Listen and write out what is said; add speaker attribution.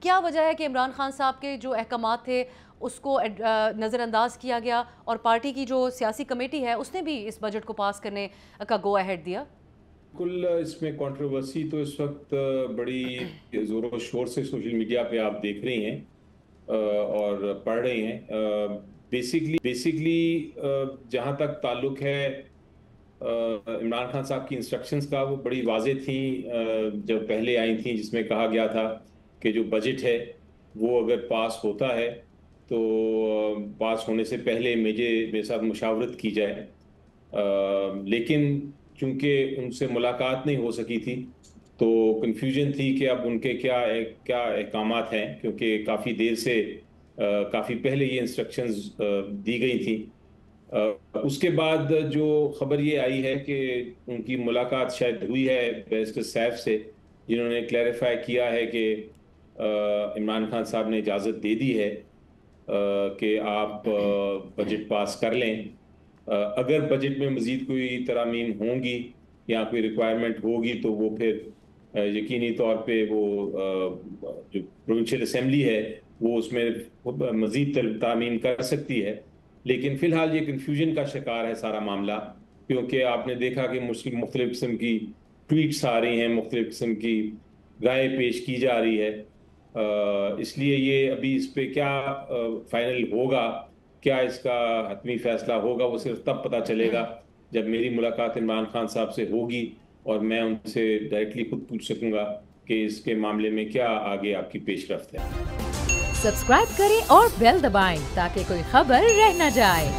Speaker 1: کیا وجہ ہے کہ عمران خان صاحب کے جو احکامات تھے اس کو نظر انداز کیا گیا اور پارٹی کی جو سیاسی کمیٹی ہے اس نے بھی اس بجٹ کو پاس کرنے کا گو اہیڈ دیا؟
Speaker 2: کل اس میں کنٹروورسی تو اس وقت بڑی زور و شور سے سوشل میڈیا پہ آپ دیکھ رہی ہیں اور پڑھ رہی ہیں. بیسیکلی جہاں تک تعلق ہے عمران خان صاحب کی انسٹرکشنز کا، وہ بڑی واضح تھیں جب پہلے آئی تھیں، جس میں کہا گیا تھا کہ جو بجٹ ہے وہ اگر پاس ہوتا ہے تو پاس ہونے سے پہلے میرے ساتھ مشاورت کی جائے. لیکن چونکہ ان سے ملاقات نہیں ہو سکی تھی تو کنفیوژن تھی کہ اب ان کے کیا احکامات ہیں، کیونکہ کافی دیر سے کافی پہلے یہ انسٹرکشنز دی گئی تھیں. اس کے بعد جو خبر یہ آئی ہے کہ ان کی ملاقات شاید ہوئی ہے بیرسٹر سیف سے، جنہوں نے کلیریفائی کیا ہے کہ عمران خان صاحب نے اجازت دے دی ہے کہ آپ بجٹ پاس کر لیں. اگر بجٹ میں مزید کوئی ترامیم ہوں گی یا کوئی ریکوائرمنٹ ہوگی تو وہ پھر یقینی طور پہ وہ جو پروونشل اسمبلی ہے وہ اس میں مزید ترامیم کر سکتی ہے. لیکن فی الحال یہ کنفیوژن کا شکار ہے سارا معاملہ، کیونکہ آپ نے دیکھا کہ مختلف قسم کی ٹویٹس آ رہی ہیں، مختلف قسم کی رائے پیش کی جا رہی ہے. اس لیے یہ ابھی اس پہ کیا فائنل ہوگا، کیا اس کا حتمی فیصلہ ہوگا، وہ صرف تب پتہ چلے گا جب میری ملاقات عمران خان صاحب سے ہوگی اور میں ان سے ڈائریکٹلی خود پوچھ سکوں گا کہ اس کے معاملے میں کیا آگے آپ کی پیش رفت ہے.
Speaker 3: سبسکرائب کریں اور بیل دبائیں تاکہ کوئی خبر رہ نہ جائے.